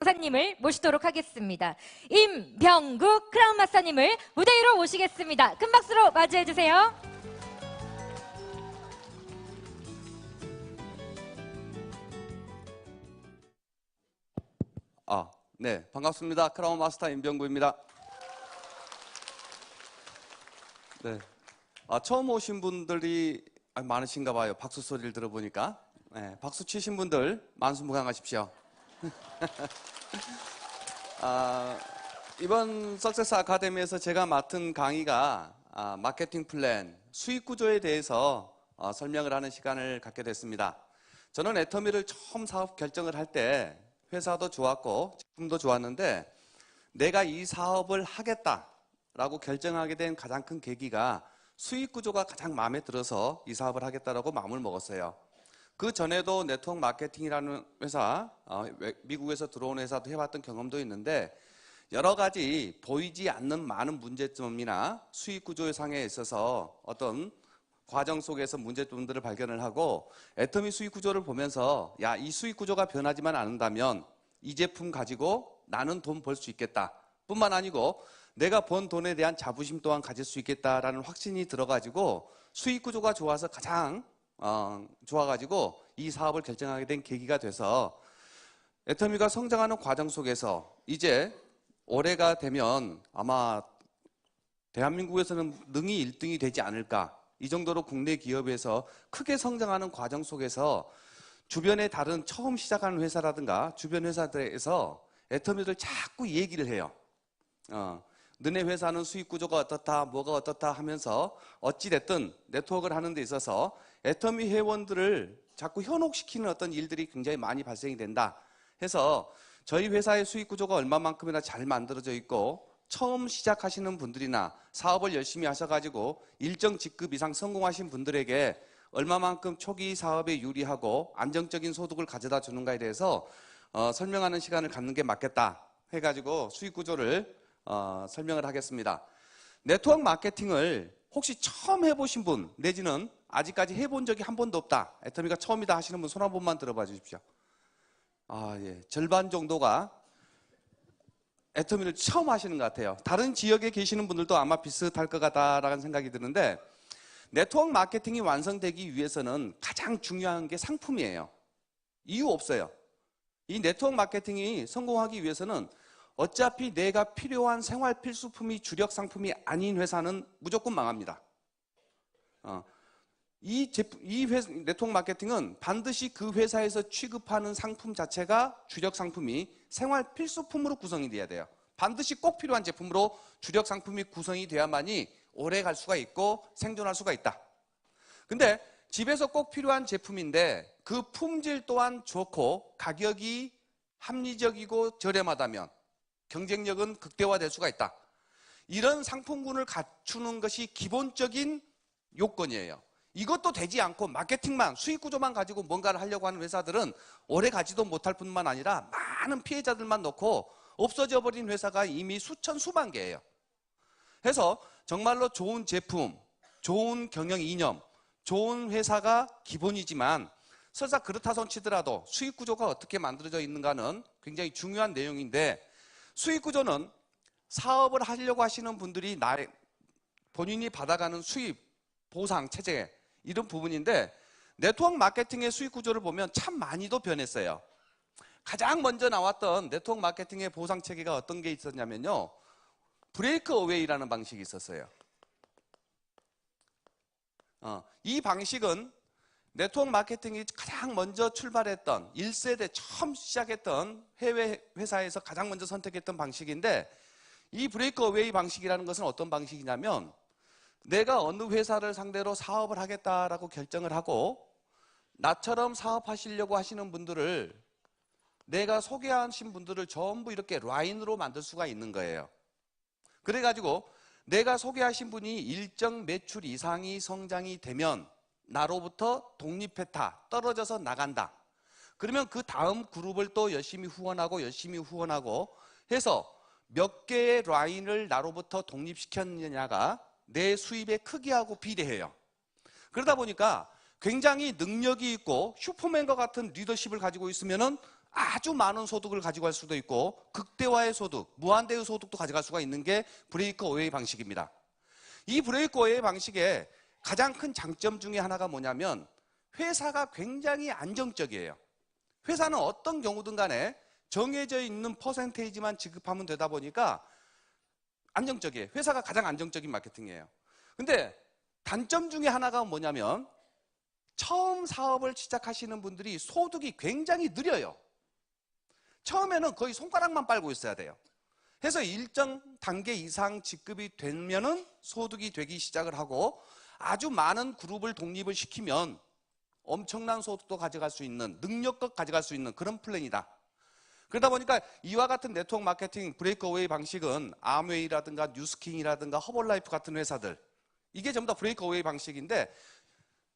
마사님을 모시도록 하겠습니다. 임병국 크라운 마사님을 무대 위로 모시겠습니다. 큰 박수로 맞이해 주세요. 네, 반갑습니다. 크라운 마스터 임병구입니다. 네, 처음 오신 분들이 많으신가 봐요. 박수 소리를 들어보니까. 네, 박수 치신 분들 만수무강하십시오. 이번 석세스 아카데미에서 제가 맡은 강의가 마케팅 플랜, 수익 구조에 대해서 설명을 하는 시간을 갖게 됐습니다. 저는 애터미를 처음 사업 결정을 할 때 회사도 좋았고 제품도 좋았는데 내가 이 사업을 하겠다라고 결정하게 된 가장 큰 계기가 수익 구조가 가장 마음에 들어서 이 사업을 하겠다라고 마음을 먹었어요. 그 전에도 네트워크 마케팅이라는 회사, 미국에서 들어온 회사도 해봤던 경험도 있는데 여러 가지 보이지 않는 많은 문제점이나 수익 구조 상에 있어서 어떤 과정 속에서 문제점들을 발견을 하고 애터미 수익 구조를 보면서 야, 이 수익 구조가 변하지만 않는다면 이 제품 가지고 나는 돈 벌 수 있겠다 뿐만 아니고 내가 번 돈에 대한 자부심 또한 가질 수 있겠다라는 확신이 들어가지고 수익 구조가 좋아서 가장 좋아가지고 이 사업을 결정하게 된 계기가 돼서 애터미가 성장하는 과정 속에서 이제 올해가 되면 아마 대한민국에서는 능히 1등이 되지 않을까, 이 정도로 국내 기업에서 크게 성장하는 과정 속에서 주변의 다른 처음 시작하는 회사라든가 주변 회사들에서 애터미를 자꾸 얘기를 해요. 너네 회사는 수익 구조가 어떻다, 뭐가 어떻다 하면서 어찌됐든 네트워크를 하는 데 있어서 애터미 회원들을 자꾸 현혹시키는 어떤 일들이 굉장히 많이 발생이 된다 해서 저희 회사의 수익 구조가 얼마만큼이나 잘 만들어져 있고 처음 시작하시는 분들이나 사업을 열심히 하셔가지고 일정 직급 이상 성공하신 분들에게 얼마만큼 초기 사업에 유리하고 안정적인 소득을 가져다 주는가에 대해서 설명하는 시간을 갖는 게 맞겠다 해가지고 수익 구조를 설명을 하겠습니다. 네트워크 마케팅을 혹시 처음 해보신 분 내지는 아직까지 해본 적이 한 번도 없다, 애터미가 처음이다 하시는 분 손 한 번만 들어봐 주십시오. 예, 절반 정도가 애터미를 처음 하시는 것 같아요. 다른 지역에 계시는 분들도 아마 비슷할 것 같다라는 생각이 드는데 네트워크 마케팅이 완성되기 위해서는 가장 중요한 게 상품이에요. 이유 없어요. 이 네트워크 마케팅이 성공하기 위해서는 어차피 내가 필요한 생활 필수품이 주력 상품이 아닌 회사는 무조건 망합니다. 네트워크 마케팅은 반드시 그 회사에서 취급하는 상품 자체가 주력 상품이 생활 필수품으로 구성이 돼야 돼요. 반드시 꼭 필요한 제품으로 주력 상품이 구성이 돼야만이 오래 갈 수가 있고 생존할 수가 있다. 근데 집에서 꼭 필요한 제품인데 그 품질 또한 좋고 가격이 합리적이고 저렴하다면 경쟁력은 극대화될 수가 있다. 이런 상품군을 갖추는 것이 기본적인 요건이에요. 이것도 되지 않고 마케팅만, 수익 구조만 가지고 뭔가를 하려고 하는 회사들은 오래 가지도 못할 뿐만 아니라 많은 피해자들만 놓고 없어져 버린 회사가 이미 수천 수만 개예요. 그래서 정말로 좋은 제품, 좋은 경영 이념, 좋은 회사가 기본이지만 설사 그렇다 손 치더라도 수익 구조가 어떻게 만들어져 있는가는 굉장히 중요한 내용인데, 수익 구조는 사업을 하려고 하시는 분들이 본인이 받아가는 수입, 보상, 체제 이런 부분인데 네트워크 마케팅의 수익 구조를 보면 참 많이도 변했어요. 가장 먼저 나왔던 네트워크 마케팅의 보상 체계가 어떤 게 있었냐면요, 브레이크 어웨이라는 방식이 있었어요. 이 방식은 네트워크 마케팅이 가장 먼저 출발했던 1세대 처음 시작했던 해외 회사에서 가장 먼저 선택했던 방식인데, 이 브레이크 어웨이 방식이라는 것은 어떤 방식이냐면 내가 어느 회사를 상대로 사업을 하겠다라고 결정을 하고 나처럼 사업하시려고 하시는 분들을, 내가 소개하신 분들을 전부 이렇게 라인으로 만들 수가 있는 거예요. 그래가지고 내가 소개하신 분이 일정 매출 이상이 성장이 되면 나로부터 독립했다, 떨어져서 나간다. 그러면 그 다음 그룹을 또 열심히 후원하고 해서 몇 개의 라인을 나로부터 독립시켰느냐가 내 수입의 크기하고 비례해요. 그러다 보니까 굉장히 능력이 있고 슈퍼맨과 같은 리더십을 가지고 있으면은 아주 많은 소득을 가져갈 수도 있고 극대화의 소득, 무한대의 소득도 가져갈 수가 있는 게 브레이크 어웨이 방식입니다. 이 브레이크 어웨이 방식의 가장 큰 장점 중에 하나가 뭐냐면 회사가 굉장히 안정적이에요. 회사는 어떤 경우든 간에 정해져 있는 퍼센테이지만 지급하면 되다 보니까 안정적이에요. 회사가 가장 안정적인 마케팅이에요. 근데 단점 중에 하나가 뭐냐면 처음 사업을 시작하시는 분들이 소득이 굉장히 느려요. 처음에는 거의 손가락만 빨고 있어야 돼요. 해서 일정 단계 이상 직급이 되면은 소득이 되기 시작을 하고 아주 많은 그룹을 독립을 시키면 엄청난 소득도 가져갈 수 있는, 능력도 가져갈 수 있는 그런 플랜이다. 그러다 보니까 이와 같은 네트워크 마케팅 브레이크 어웨이 방식은 암웨이라든가 뉴스킹이라든가 허벌라이프 같은 회사들, 이게 전부 다 브레이크 어웨이 방식인데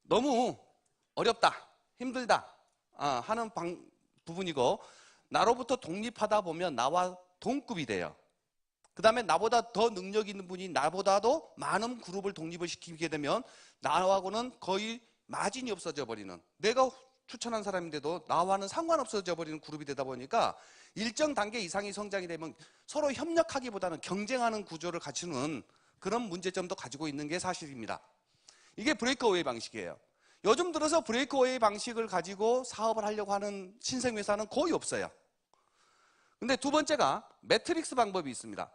너무 어렵다, 힘들다 하는 부분이고, 나로부터 독립하다 보면 나와 동급이 돼요. 그 다음에 나보다 더 능력 있는 분이 나보다도 많은 그룹을 독립을 시키게 되면 나하고는 거의 마진이 없어져 버리는, 내가 추천한 사람인데도 나와는 상관없어져 버리는 그룹이 되다 보니까 일정 단계 이상이 성장이 되면 서로 협력하기보다는 경쟁하는 구조를 갖추는 그런 문제점도 가지고 있는 게 사실입니다. 이게 브레이크 어웨이 방식이에요. 요즘 들어서 브레이크 어웨이 방식을 가지고 사업을 하려고 하는 신생회사는 거의 없어요. 근데 두 번째가 매트릭스 방법이 있습니다.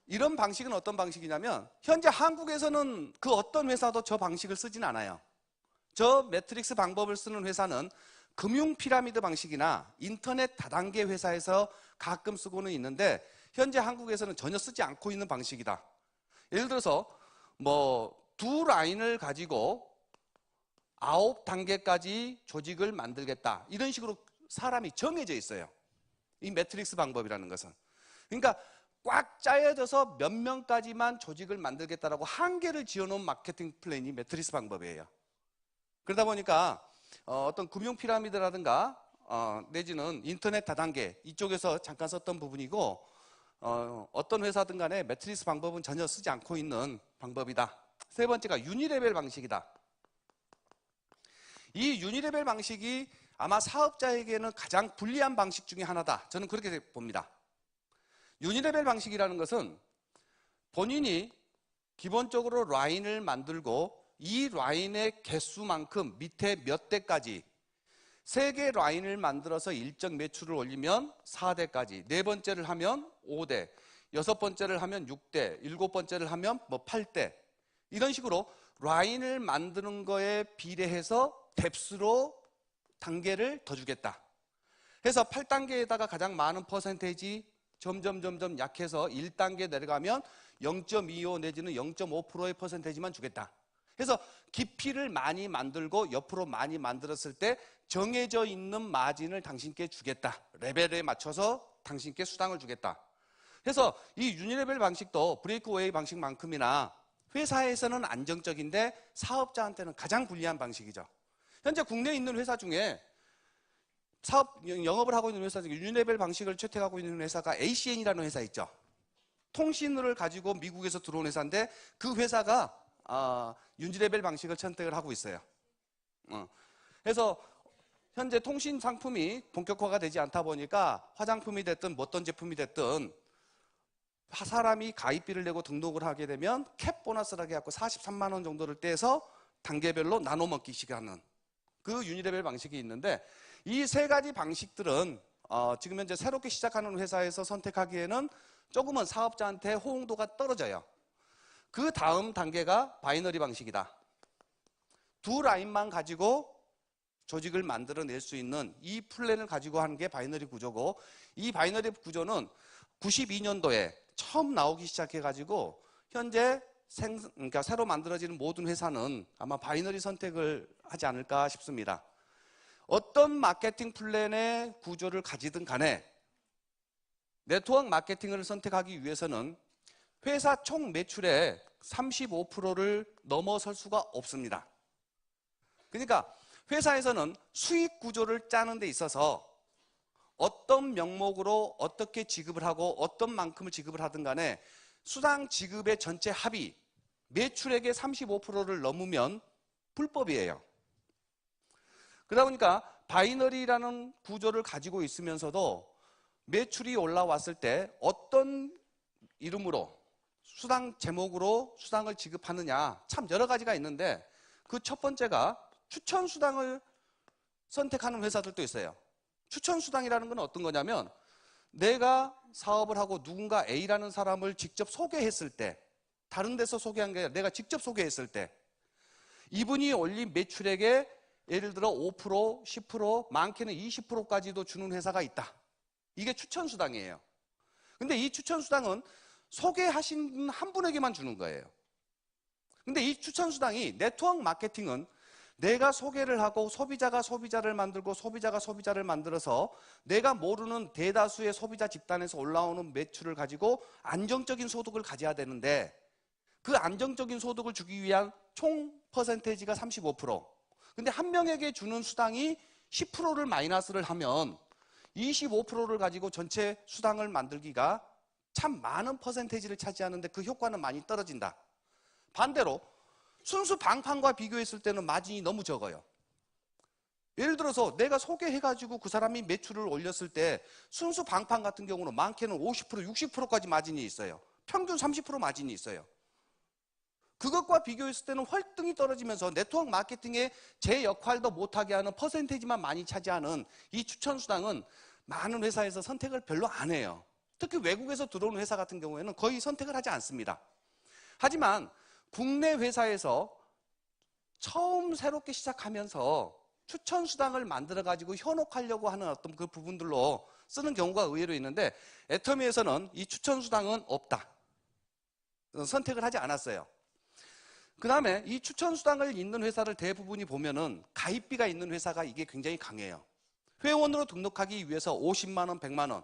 이런 방식은 어떤 방식이냐면 현재 한국에서는 그 어떤 회사도 저 방식을 쓰진 않아요. 저 매트릭스 방법을 쓰는 회사는 금융 피라미드 방식이나 인터넷 다단계 회사에서 가끔 쓰고는 있는데 현재 한국에서는 전혀 쓰지 않고 있는 방식이다. 예를 들어서 두 라인을 가지고 9단계까지 조직을 만들겠다, 이런 식으로 사람이 정해져 있어요. 이 매트릭스 방법이라는 것은. 그러니까 꽉 짜여져서 몇 명까지만 조직을 만들겠다라고 한계를 지어놓은 마케팅 플랜이 매트릭스 방법이에요. 그러다 보니까 어떤 금융 피라미드라든가 내지는 인터넷 다단계 이쪽에서 잠깐 썼던 부분이고, 어떤 회사든 간에 매트릭스 방법은 전혀 쓰지 않고 있는 방법이다. 세 번째가 유니레벨 방식이다. 이 유니레벨 방식이 아마 사업자에게는 가장 불리한 방식 중에 하나다. 저는 그렇게 봅니다. 유니레벨 방식이라는 것은 본인이 기본적으로 라인을 만들고 이 라인의 개수만큼 밑에 몇 대까지 3개 라인을 만들어서 일정 매출을 올리면 4대까지, 네 번째를 하면 5대, 여섯 번째를 하면 6대, 일곱 번째를 하면 8대, 이런 식으로 라인을 만드는 거에 비례해서 뎁스로 단계를 더 주겠다. 해서 8단계에다가 가장 많은 퍼센테이지 점점 약해서 1단계 내려가면 0.25 내지는 0.5%의 퍼센테이지만 주겠다. 그래서 깊이를 많이 만들고 옆으로 많이 만들었을 때 정해져 있는 마진을 당신께 주겠다. 레벨에 맞춰서 당신께 수당을 주겠다. 그래서 이 유니레벨 방식도 브레이크 어웨이 방식만큼이나 회사에서는 안정적인데 사업자한테는 가장 불리한 방식이죠. 현재 국내에 있는 회사 중에 사업 영업을 하고 있는 회사 중에 유니레벨 방식을 채택하고 있는 회사가 ACN이라는 회사 있죠. 통신을 가지고 미국에서 들어온 회사인데 그 회사가 유니레벨 방식을 선택을 하고 있어요. 그래서 현재 통신 상품이 본격화가 되지 않다 보니까 화장품이 됐든 어떤 제품이 됐든 사람이 가입비를 내고 등록을 하게 되면 캡 보너스라고 해갖고 43만 원 정도를 떼서 단계별로 나눠 먹기식 하는 그 유니레벨 방식이 있는데, 이 세 가지 방식들은 지금 현재 새롭게 시작하는 회사에서 선택하기에는 조금은 사업자한테 호응도가 떨어져요. 그 다음 단계가 바이너리 방식이다. 두 라인만 가지고 조직을 만들어낼 수 있는 이 플랜을 가지고 하는 게 바이너리 구조고, 이 바이너리 구조는 92년도에 처음 나오기 시작해가지고 현재 그러니까 새로 만들어지는 모든 회사는 아마 바이너리 선택을 하지 않을까 싶습니다. 어떤 마케팅 플랜의 구조를 가지든 간에 네트워크 마케팅을 선택하기 위해서는 회사 총 매출의 35%를 넘어설 수가 없습니다. 그러니까 회사에서는 수익 구조를 짜는 데 있어서 어떤 명목으로 어떻게 지급을 하고 어떤 만큼을 지급을 하든 간에 수당 지급의 전체 합이 매출액의 35%를 넘으면 불법이에요. 그러다 보니까 바이너리라는 구조를 가지고 있으면서도 매출이 올라왔을 때 어떤 이름으로 수당 제목으로 수당을 지급하느냐, 참 여러 가지가 있는데 그 첫 번째가 추천 수당을 선택하는 회사들도 있어요. 추천 수당이라는 건 어떤 거냐면 내가 사업을 하고 누군가 A라는 사람을 직접 소개했을 때, 다른 데서 소개한 게 아니라 내가 직접 소개했을 때 이분이 올린 매출액에 예를 들어 5%, 10%, 많게는 20%까지도 주는 회사가 있다. 이게 추천 수당이에요. 근데 이 추천 수당은 소개하신 한 분에게만 주는 거예요. 근데 이 추천 수당이, 네트워크 마케팅은 내가 소개를 하고 소비자가 소비자를 만들고 소비자가 소비자를 만들어서 내가 모르는 대다수의 소비자 집단에서 올라오는 매출을 가지고 안정적인 소득을 가져야 되는데 그 안정적인 소득을 주기 위한 총 퍼센테이지가 35%. 근데 한 명에게 주는 수당이 10%를 마이너스를 하면 25%를 가지고 전체 수당을 만들기가 참 많은 퍼센테이지를 차지하는데 그 효과는 많이 떨어진다. 반대로 순수 방판과 비교했을 때는 마진이 너무 적어요. 예를 들어서 내가 소개해가지고 그 사람이 매출을 올렸을 때 순수 방판 같은 경우는 많게는 50%, 60%까지 마진이 있어요. 평균 30% 마진이 있어요. 그것과 비교했을 때는 월등히 떨어지면서 네트워크 마케팅의 제 역할도 못하게 하는 퍼센테이지만 많이 차지하는 이 추천 수당은 많은 회사에서 선택을 별로 안 해요. 특히 외국에서 들어오는 회사 같은 경우에는 거의 선택을 하지 않습니다. 하지만 국내 회사에서 처음 새롭게 시작하면서 추천 수당을 만들어 가지고 현혹하려고 하는 어떤 그 부분들로 쓰는 경우가 의외로 있는데 애터미에서는 이 추천 수당은 없다. 선택을 하지 않았어요. 그 다음에 이 추천 수당을 있는 회사를 대부분이 보면은 가입비가 있는 회사가 이게 굉장히 강해요. 회원으로 등록하기 위해서 50만 원, 100만 원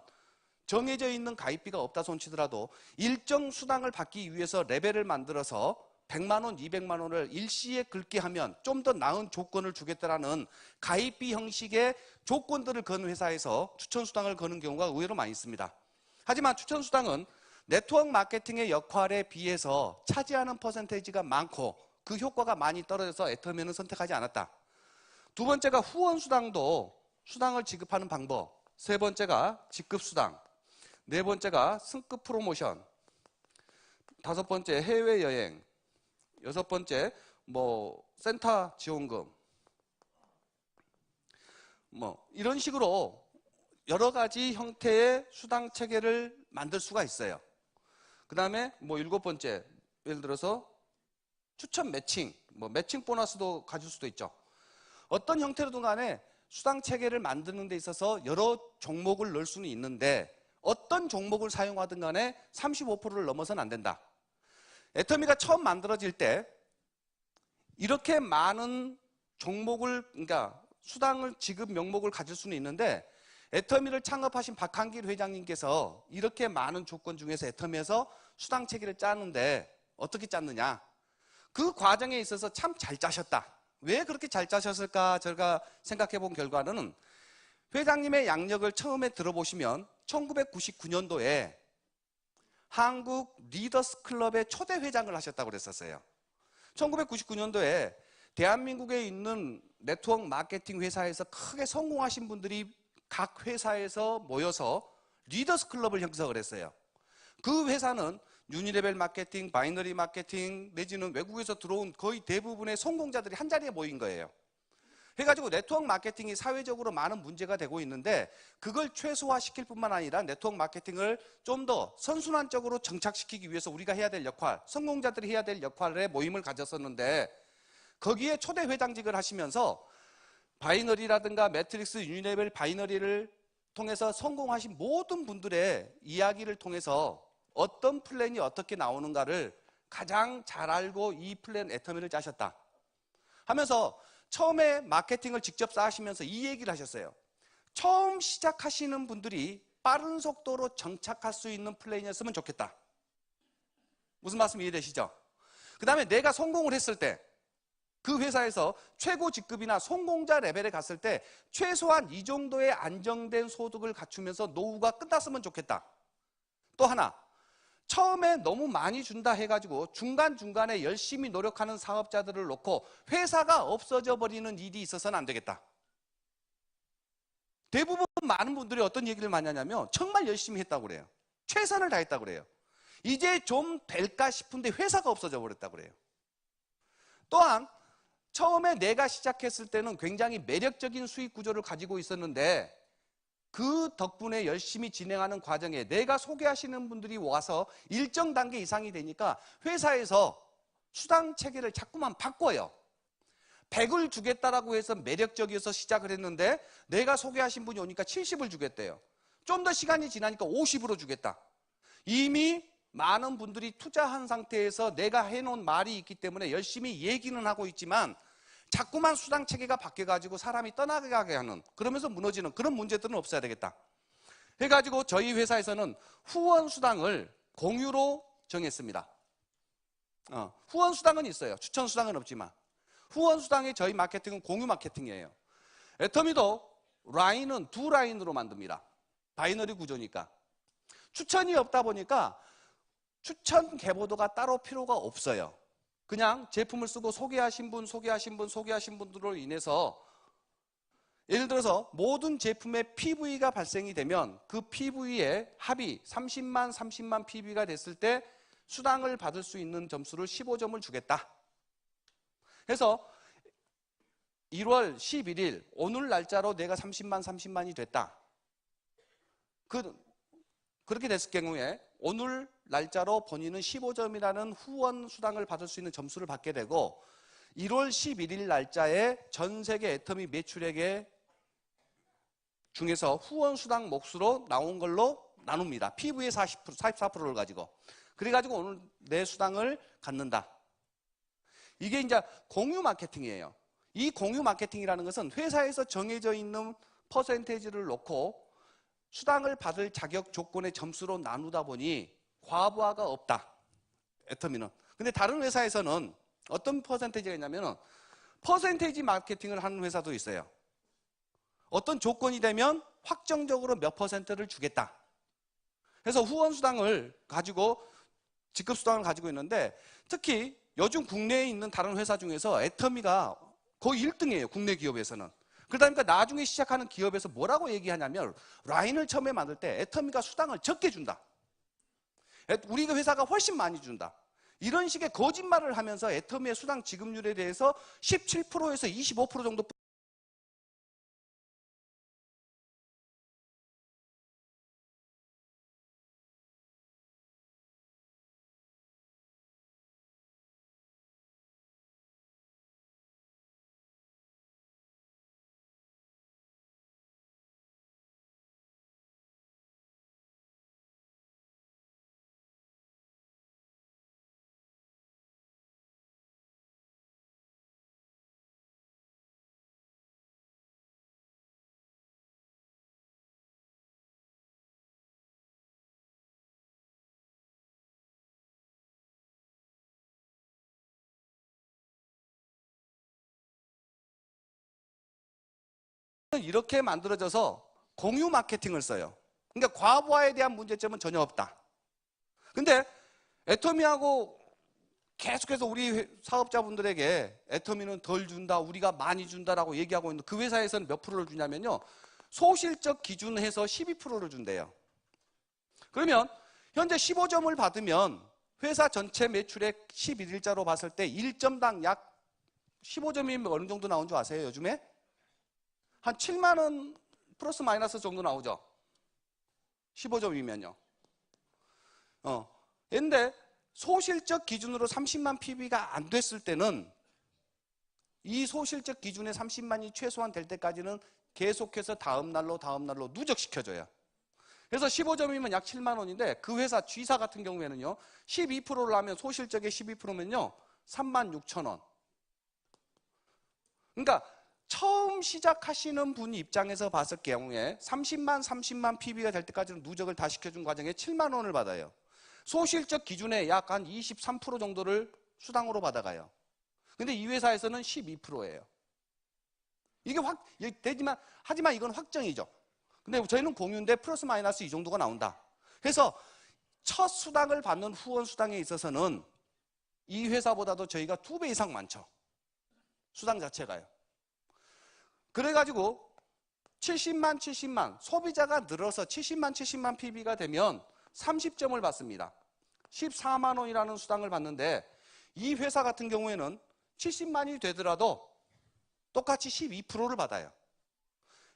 정해져 있는 가입비가 없다 손치더라도 일정 수당을 받기 위해서 레벨을 만들어서 100만 원, 200만 원을 일시에 긁게 하면 좀 더 나은 조건을 주겠다라는 가입비 형식의 조건들을 거는 회사에서 추천 수당을 거는 경우가 의외로 많이 있습니다. 하지만 추천 수당은 네트워크 마케팅의 역할에 비해서 차지하는 퍼센테이지가 많고 그 효과가 많이 떨어져서 애터미는 선택하지 않았다. 두 번째가 후원 수당도 수당을 지급하는 방법. 세 번째가 직급 수당. 네 번째가 승급 프로모션. 다섯 번째 해외여행. 여섯 번째 센터 지원금. 이런 식으로 여러 가지 형태의 수당 체계를 만들 수가 있어요. 그 다음에 일곱 번째, 예를 들어서 추천 매칭, 매칭 보너스도 가질 수도 있죠. 어떤 형태로든 간에 수당 체계를 만드는 데 있어서 여러 종목을 넣을 수는 있는데 어떤 종목을 사용하든 간에 35%를 넘어서는 안 된다. 애터미가 처음 만들어질 때 이렇게 많은 종목을, 그러니까 수당을 지급 명목을 가질 수는 있는데 애터미를 창업하신 박한길 회장님께서 이렇게 많은 조건 중에서 애터미에서 수당 체계를 짜는데 어떻게 짰느냐? 그 과정에 있어서 참 잘 짜셨다. 왜 그렇게 잘 짜셨을까? 제가 생각해 본 결과는 회장님의 양력을 처음에 들어보시면 1999년도에 한국 리더스 클럽의 초대 회장을 하셨다고 그랬었어요. 1999년도에 대한민국에 있는 네트워크 마케팅 회사에서 크게 성공하신 분들이 각 회사에서 모여서 리더스 클럽을 형성을 했어요. 그 회사는 유니레벨 마케팅, 바이너리 마케팅 내지는 외국에서 들어온 거의 대부분의 성공자들이 한 자리에 모인 거예요. 해가지고 네트워크 마케팅이 사회적으로 많은 문제가 되고 있는데 그걸 최소화시킬 뿐만 아니라 네트워크 마케팅을 좀 더 선순환적으로 정착시키기 위해서 우리가 해야 될 역할, 성공자들이 해야 될 역할의 모임을 가졌었는데 거기에 초대 회장직을 하시면서 바이너리라든가 매트릭스, 유니레벨 바이너리를 통해서 성공하신 모든 분들의 이야기를 통해서 어떤 플랜이 어떻게 나오는가를 가장 잘 알고 이 플랜 애터미를 짜셨다 하면서 처음에 마케팅을 직접 쌓으시면서 이 얘기를 하셨어요. 처음 시작하시는 분들이 빠른 속도로 정착할 수 있는 플랜이었으면 좋겠다. 무슨 말씀 이해되시죠? 그 다음에 내가 성공을 했을 때 그 회사에서 최고 직급이나 성공자 레벨에 갔을 때 최소한 이 정도의 안정된 소득을 갖추면서 노후가 끝났으면 좋겠다. 또 하나, 처음에 너무 많이 준다 해가지고 중간중간에 열심히 노력하는 사업자들을 놓고 회사가 없어져 버리는 일이 있어서는 안 되겠다. 대부분 많은 분들이 어떤 얘기를 많이 하냐면 정말 열심히 했다고 그래요. 최선을 다했다고 그래요. 이제 좀 될까 싶은데 회사가 없어져 버렸다고 그래요. 또한 처음에 내가 시작했을 때는 굉장히 매력적인 수익 구조를 가지고 있었는데 그 덕분에 열심히 진행하는 과정에 내가 소개하시는 분들이 와서 일정 단계 이상이 되니까 회사에서 수당 체계를 자꾸만 바꿔요. 100을 주겠다라고 해서 매력적이어서 시작을 했는데 내가 소개하신 분이 오니까 70을 주겠대요. 좀 더 시간이 지나니까 50으로 주겠다. 이미 많은 분들이 투자한 상태에서 내가 해놓은 말이 있기 때문에 열심히 얘기는 하고 있지만 자꾸만 수당 체계가 바뀌어가지고 사람이 떠나가게 하는, 그러면서 무너지는 그런 문제들은 없어야 되겠다 해가지고 저희 회사에서는 후원 수당을 공유로 정했습니다. 후원 수당은 있어요. 추천 수당은 없지만 후원 수당의 저희 마케팅은 공유 마케팅이에요. 애터미도 라인은 두 라인으로 만듭니다. 바이너리 구조니까. 추천이 없다 보니까 추천 계보도가 따로 필요가 없어요. 그냥 제품을 쓰고 소개하신 분들로 인해서 예를 들어서 모든 제품의 PV가 발생이 되면 그 PV의 합이 30만 PV가 됐을 때 수당을 받을 수 있는 점수를 15점을 주겠다. 그래서 1월 11일 오늘 날짜로 내가 30만이 됐다. 그렇게 됐을 경우에 오늘 날짜로 본인은 15점이라는 후원 수당을 받을 수 있는 점수를 받게 되고 1월 11일 날짜에 전 세계 애터미 매출액의 중에서 후원 수당 몫으로 나온 걸로 나눕니다. PV의 44%를 가지고. 그래가지고 오늘 내 수당을 갖는다. 이게 이제 공유 마케팅이에요. 이 공유 마케팅이라는 것은 회사에서 정해져 있는 퍼센테이지를 놓고 수당을 받을 자격 조건의 점수로 나누다 보니 과부하가 없다. 애터미는. 근데 다른 회사에서는 어떤 퍼센테이지가 있냐면 퍼센테이지 마케팅을 하는 회사도 있어요. 어떤 조건이 되면 확정적으로 몇 퍼센트를 주겠다. 그래서 후원 수당을 가지고 직급 수당을 가지고 있는데 특히 요즘 국내에 있는 다른 회사 중에서 애터미가 거의 1등이에요. 국내 기업에서는. 그러다 보니까 나중에 시작하는 기업에서 뭐라고 얘기하냐면 라인을 처음에 만들 때 애터미가 수당을 적게 준다. 우리 회사가 훨씬 많이 준다. 이런 식의 거짓말을 하면서 애터미의 수당 지급률에 대해서 17%에서 25% 정도 이렇게 만들어져서 공유 마케팅을 써요. 그러니까 과부하에 대한 문제점은 전혀 없다. 근데 애터미하고 계속해서 우리 사업자분들에게 애터미는 덜 준다, 우리가 많이 준다라고 얘기하고 있는 그 회사에서는 몇 프로를 주냐면요. 소실적 기준해서 12%를 준대요. 그러면 현재 15점을 받으면 회사 전체 매출액 11일자로 봤을 때 1점당 약 15점이면 어느 정도 나온 줄 아세요, 요즘에? 한 7만 원 플러스 마이너스 정도 나오죠. 15점이면요. 근데 소실적 기준으로 30만 PB가 안 됐을 때는 이 소실적 기준의 30만이 최소한 될 때까지는 계속해서 다음 날로 누적시켜줘요. 그래서 15점이면 약 7만 원인데 그 회사 G사 같은 경우에는요. 12%를 하면 소실적의 12%면요. 3만 6천 원. 그러니까 처음 시작하시는 분 입장에서 봤을 경우에 30만 PB가 될 때까지는 누적을 다 시켜준 과정에 7만 원을 받아요. 소실적 기준에 약 한 23% 정도를 수당으로 받아가요. 근데 이 회사에서는 12%예요. 이게 되지만, 하지만 이건 확정이죠. 근데 저희는 공유인데 플러스 마이너스 이 정도가 나온다. 그래서 첫 수당을 받는 후원 수당에 있어서는 이 회사보다도 저희가 2배 이상 많죠. 수당 자체가요. 그래가지고 70만 소비자가 늘어서 70만 PB가 되면 30점을 받습니다. 14만 원이라는 수당을 받는데 이 회사 같은 경우에는 70만이 되더라도 똑같이 12%를 받아요.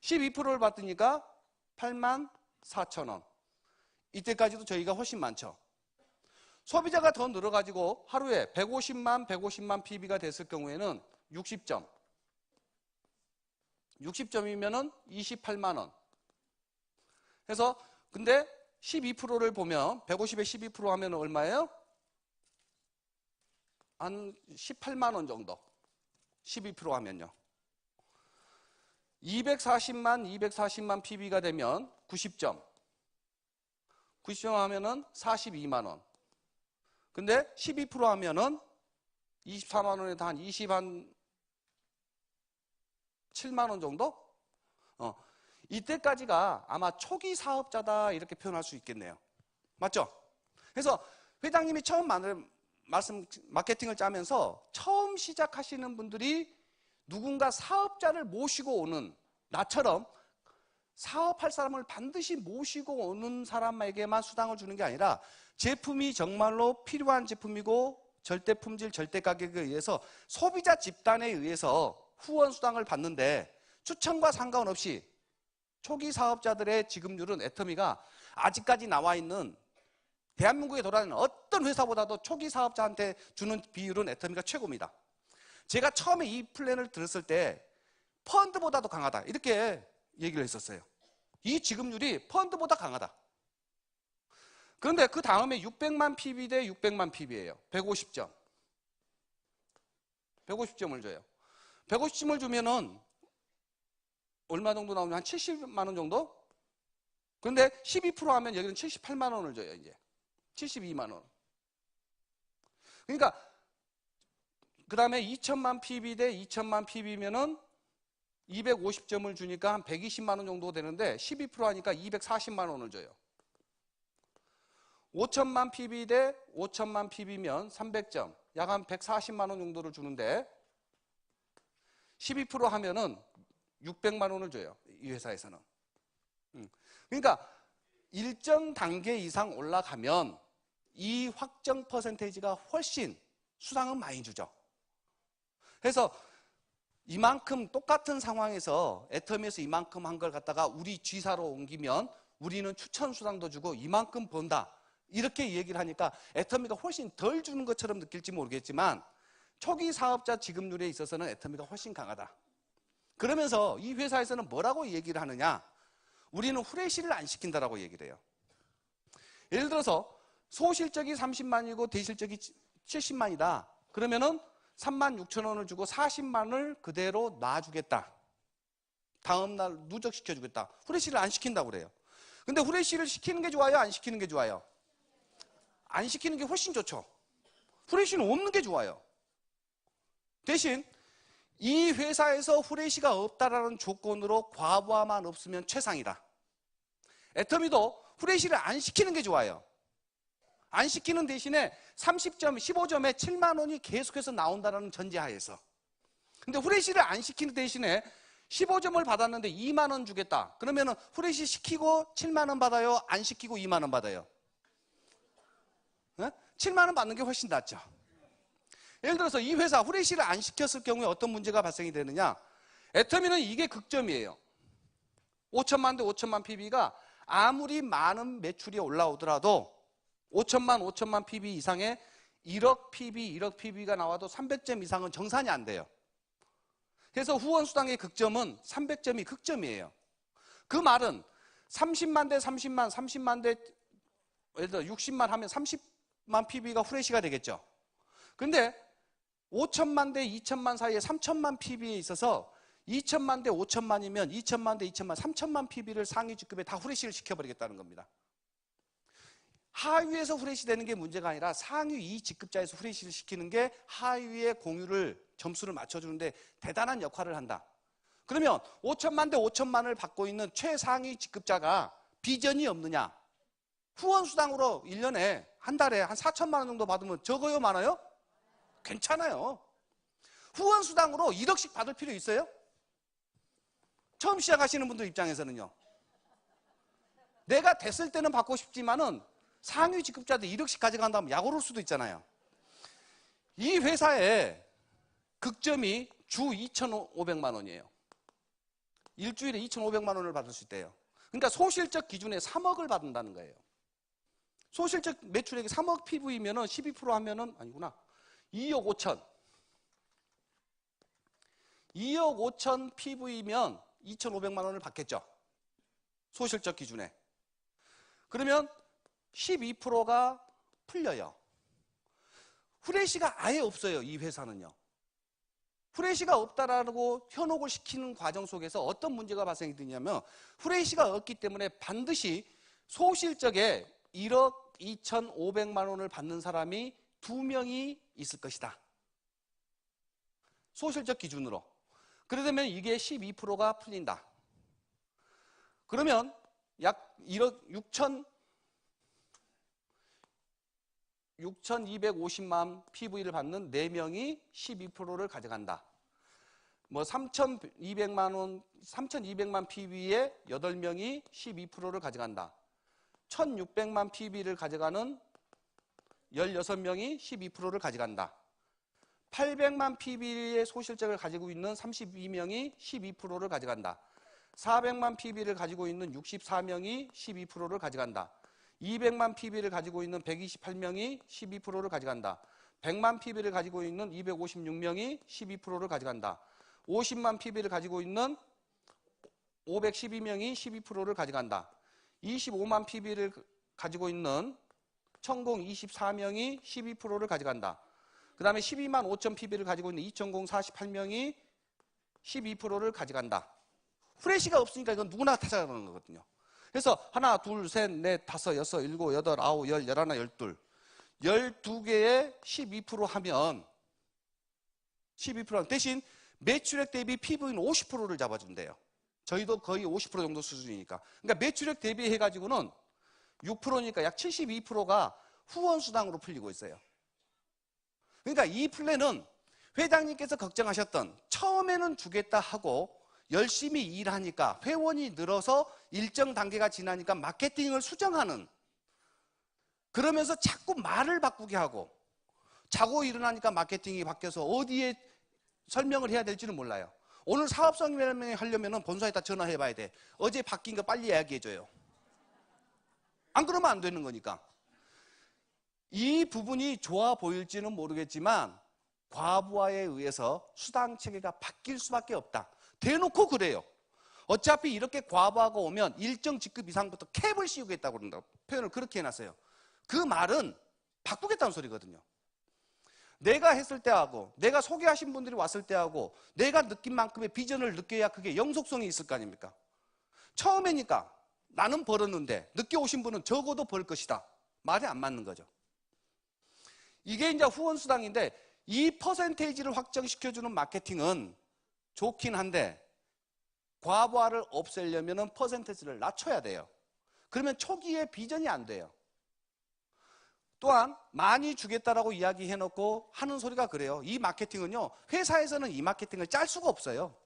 12%를 받으니까 8만 4천 원. 이때까지도 저희가 훨씬 많죠. 소비자가 더 늘어가지고 하루에 150만 PB가 됐을 경우에는 60점. 60점이면은 28만 원. 그래서 근데 12%를 보면 150에 12% 하면 얼마예요? 한 18만 원 정도. 12% 하면요. 240만 PB가 되면 90점. 90점 하면은 42만 원. 근데 12% 하면은 24만 원에다 한 7만 원 정도? 이때까지가 아마 초기 사업자다 이렇게 표현할 수 있겠네요. 맞죠? 그래서 회장님이 처음 마케팅을 짜면서 처음 시작하시는 분들이 누군가 사업자를 모시고 오는, 나처럼 사업할 사람을 반드시 모시고 오는 사람에게만 수당을 주는 게 아니라 제품이 정말로 필요한 제품이고 절대 품질, 절대 가격에 의해서 소비자 집단에 의해서 후원 수당을 받는데 추천과 상관없이 초기 사업자들의 지급률은 애터미가 아직까지 나와 있는 대한민국에 돌아다니는 어떤 회사보다도 초기 사업자한테 주는 비율은 애터미가 최고입니다. 제가 처음에 이 플랜을 들었을 때 펀드보다도 강하다 이렇게 얘기를 했었어요. 이 지급률이 펀드보다 강하다. 그런데 그 다음에 600만 PB 대 600만 PB예요. 150점. 150점을 줘요. 150점을 주면은 얼마 정도 나오면 한 70만 원 정도? 그런데 12% 하면 여기는 78만 원을 줘요, 이제. 72만 원. 그러니까 그 다음에 2천만 PB 대 2천만 PB면은 250점을 주니까 한 120만 원 정도 되는데 12% 하니까 240만 원을 줘요. 5천만 PB 대 5천만 PB면 300점, 약 한 140만 원 정도를 주는데 12% 하면은 600만 원을 줘요. 이 회사에서는. 그러니까 일정 단계 이상 올라가면 이 확정 퍼센테이지가 훨씬 수당은 많이 주죠. 그래서 이만큼 똑같은 상황에서 애터미에서 이만큼 한 걸 갖다가 우리 G사로 옮기면 우리는 추천 수당도 주고 이만큼 번다. 이렇게 얘기를 하니까 애터미가 훨씬 덜 주는 것처럼 느낄지 모르겠지만 초기 사업자 지급률에 있어서는 애터미가 훨씬 강하다. 그러면서 이 회사에서는 뭐라고 얘기를 하느냐? 우리는 후레쉬를 안 시킨다라고 얘기를 해요. 예를 들어서 소실적이 30만이고 대실적이 70만이다. 그러면은 3만 6천 원을 주고 40만을 그대로 놔주겠다. 다음날 누적시켜주겠다. 후레쉬를 안 시킨다고 그래요. 근데 후레쉬를 시키는 게 좋아요? 안 시키는 게 좋아요? 안 시키는 게 훨씬 좋죠. 후레쉬는 없는 게 좋아요. 대신 이 회사에서 후레쉬가 없다라는 조건으로 과부하만 없으면 최상이다. 애터미도 후레쉬를 안 시키는 게 좋아요. 안 시키는 대신에 30점, 15점에 7만 원이 계속해서 나온다는 전제하에서. 근데 후레쉬를 안 시키는 대신에 15점을 받았는데 2만 원 주겠다. 그러면은 후레쉬 시키고 7만 원 받아요? 안 시키고 2만 원 받아요? 네? 7만 원 받는 게 훨씬 낫죠. 예를 들어서 이 회사 후레쉬를 안 시켰을 경우에 어떤 문제가 발생이 되느냐? 애터미는 이게 극점이에요. 5천만 대 5천만 PB가 아무리 많은 매출이 올라오더라도 5천만 PB 이상의 1억 PB가 나와도 300점 이상은 정산이 안 돼요. 그래서 후원수당의 극점은 300점이 극점이에요. 그 말은 30만 대 30만 대 예를 들어 60만 하면 30만 PB가 후레쉬가 되겠죠. 근데 5천만 대 2천만 사이에 3천만 PB에 있어서 2천만 대 5천만이면 2천만 대 2천만, 3천만 PB를 상위 직급에 다 후레쉬를 시켜버리겠다는 겁니다. 하위에서 후레쉬 되는 게 문제가 아니라 상위 2 직급자에서 후레쉬를 시키는 게 하위의 공유를 점수를 맞춰주는데 대단한 역할을 한다. 그러면 5천만 대 5천만을 받고 있는 최상위 직급자가 비전이 없느냐? 후원수당으로 1년에 한 달에 한 4천만 원 정도 받으면 적어요? 많아요? 괜찮아요. 후원수당으로 1억씩 받을 필요 있어요? 처음 시작하시는 분들 입장에서는요. 내가 됐을 때는 받고 싶지만은 상위 직급자들 1억씩 가져간다면 약 오를 수도 있잖아요. 이 회사의 극점이 주 2,500만 원이에요. 일주일에 2,500만 원을 받을 수 있대요. 그러니까 소실적 기준에 3억을 받는다는 거예요. 소실적 매출액이 3억 PV면은 12% 하면은 아니구나. 2억 5천. 2억 5천 PV면 2,500만 원을 받겠죠. 소실적 기준에. 그러면 12%가 풀려요. 후레쉬가 아예 없어요. 이 회사는요. 후레쉬가 없다라고 현혹을 시키는 과정 속에서 어떤 문제가 발생이 되냐면 후레쉬가 없기 때문에 반드시 소실적에 1억 2,500만 원을 받는 사람이 2명이 있을 것이다. 소실적 기준으로. 그러면 이게 12%가 풀린다. 그러면 약 1억 6,250만 PV를 받는 4명이 12%를 가져간다. 뭐 3,200만 PV에 8명이 12%를 가져간다. 1,600만 PV를 가져가는 16명이 12%를 가져간다. 800만 PV의 소실적을 가지고 있는 32명이 12%를 가져간다. 400만 PV를 가지고 있는 64명이 12%를 가져간다. 200만 PV를 가지고 있는 128명이 12%를 가져간다. 100만 PV를 가지고 있는 256명이 12%를 가져간다. 50만 PV를 가지고 있는 512명이 12%를 가져간다. 25만 PV를 가지고 있는 천공 24명이 12%를 가져간다. 그 다음에 12만 5천 PV를 가지고 있는 2천공 48명이 12%를 가져간다. 후레쉬가 없으니까 이건 누구나 찾아가는 거거든요. 그래서 하나, 둘, 셋, 넷, 다섯, 여섯, 일곱, 여덟, 아홉, 열, 열하나, 열둘. 12개에 12% 하면 12% 대신 매출액 대비 PV는 50%를 잡아준대요. 저희도 거의 50% 정도 수준이니까. 그러니까 매출액 대비해가지고는 6%니까 약 72%가 후원수당으로 풀리고 있어요. 그러니까 이 플랜은 회장님께서 걱정하셨던 처음에는 주겠다 하고 열심히 일하니까 회원이 늘어서 일정 단계가 지나니까 마케팅을 수정하는, 그러면서 자꾸 말을 바꾸게 하고 자고 일어나니까 마케팅이 바뀌어서 어디에 설명을 해야 될지는 몰라요. 오늘 사업 설명을 하려면 본사에다 전화해 봐야 돼. 어제 바뀐 거 빨리 이야기해 줘요. 안 그러면 안 되는 거니까. 이 부분이 좋아 보일지는 모르겠지만 과부하에 의해서 수당 체계가 바뀔 수밖에 없다. 대놓고 그래요. 어차피 이렇게 과부하가 오면 일정 직급 이상부터 캡을 씌우겠다고 그런다고 표현을 그렇게 해놨어요. 그 말은 바꾸겠다는 소리거든요. 내가 했을 때하고 내가 소개하신 분들이 왔을 때하고 내가 느낀 만큼의 비전을 느껴야 그게 영속성이 있을 거 아닙니까? 처음에니까 나는 벌었는데 늦게 오신 분은 적어도 벌 것이다. 말이 안 맞는 거죠. 이게 이제 후원수당인데 이 퍼센테이지를 확정시켜주는 마케팅은 좋긴 한데 과부하를 없애려면 퍼센테이지를 낮춰야 돼요. 그러면 초기에 비전이 안 돼요. 또한 많이 주겠다라고 이야기해놓고 하는 소리가 그래요. 이 마케팅은요, 회사에서는 이 마케팅을 짤 수가 없어요.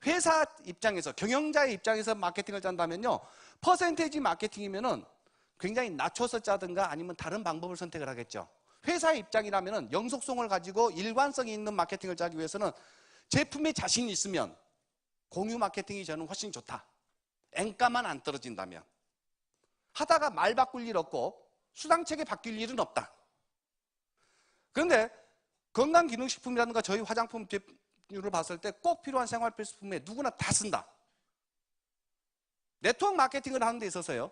회사 입장에서, 경영자의 입장에서 마케팅을 짠다면요, 퍼센테이지 마케팅이면은 굉장히 낮춰서 짜든가 아니면 다른 방법을 선택을 하겠죠. 회사의 입장이라면은 영속성을 가지고 일관성이 있는 마케팅을 짜기 위해서는 제품에 자신이 있으면 공유 마케팅이 저는 훨씬 좋다. 앵가만 안 떨어진다면. 하다가 말 바꿀 일 없고 수당책에 바뀔 일은 없다. 그런데 건강기능식품이라든가 저희 화장품 제품을 봤을 때 꼭 필요한 생활필수품에 누구나 다 쓴다. 네트워크 마케팅을 하는 데 있어서요,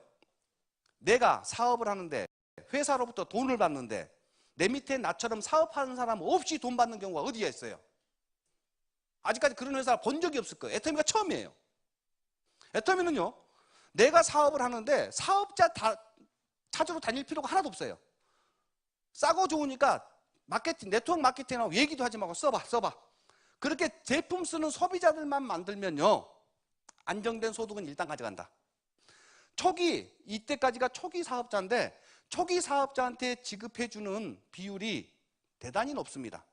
내가 사업을 하는데 회사로부터 돈을 받는데 내 밑에 나처럼 사업하는 사람 없이 돈 받는 경우가 어디에 있어요? 아직까지 그런 회사 본 적이 없을 거예요. 애터미가 처음이에요. 애터미는요, 내가 사업을 하는데 사업자 찾으러 다닐 필요가 하나도 없어요. 싸고 좋으니까 마케팅, 네트워크 마케팅하고 얘기도 하지 말고 써봐. 그렇게 제품 쓰는 소비자들만 만들면요, 안정된 소득은 일단 가져간다. 초기, 이때까지가 초기 사업자인데 초기 사업자한테 지급해주는 비율이 대단히 높습니다.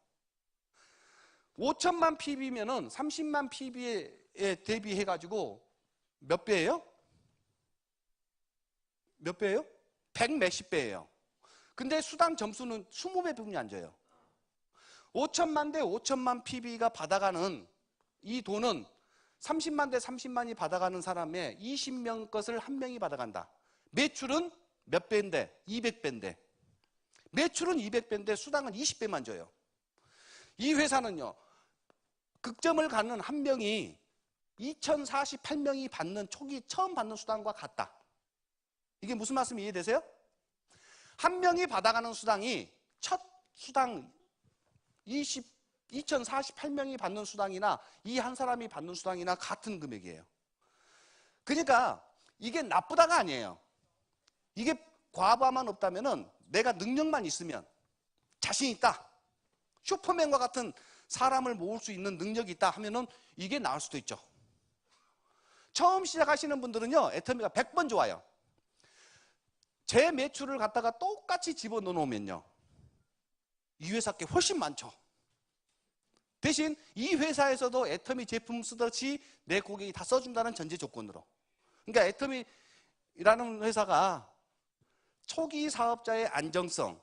5천만 PB면은 30만 PB의 대비해 가지고 몇 배예요? 몇 배예요? 100 몇십 배예요. 근데 수당 점수는 20배 뿐이 안 줘요. 5천만 대 5천만 PB가 받아가는 이 돈은 30만 대 30만이 받아가는 사람의 20명 것을 한 명이 받아간다. 매출은 몇 배인데? 200배인데. 매출은 200배인데 수당은 20배만 줘요. 이 회사는요, 극점을 가는 한 명이 2048명이 받는 초기 처음 받는 수당과 같다. 이게 무슨 말씀 이해되세요? 한 명이 받아가는 수당이 첫 수당 2048명이 받는 수당이나 이 한 사람이 받는 수당이나 같은 금액이에요. 그러니까 이게 나쁘다가 아니에요. 이게 과부하만 없다면은 내가 능력만 있으면 자신 있다. 슈퍼맨과 같은 사람을 모을 수 있는 능력이 있다 하면은 이게 나을 수도 있죠. 처음 시작하시는 분들은요, 애터미가 100번 좋아요. 제 매출을 갖다가 똑같이 집어넣어 놓으면요, 이 회사 게 훨씬 많죠. 대신 이 회사에서도 애터미 제품 쓰듯이 내 고객이 다 써준다는 전제 조건으로. 그러니까 애터미라는 회사가 초기 사업자의 안정성,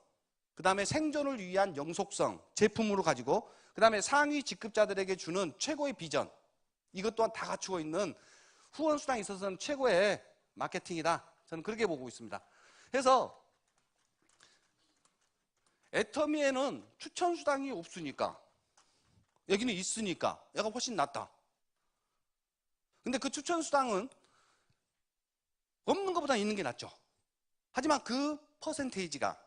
그 다음에 생존을 위한 영속성 제품으로 가지고, 그 다음에 상위 직급자들에게 주는 최고의 비전, 이것 또한 다 갖추고 있는 후원 수당에 있어서는 최고의 마케팅이다. 저는 그렇게 보고 있습니다. 그래서 애터미에는 추천 수당이 없으니까, 여기는 있으니까 얘가 훨씬 낫다. 근데 그 추천 수당은 없는 것보다 있는 게 낫죠. 하지만 그 퍼센테이지가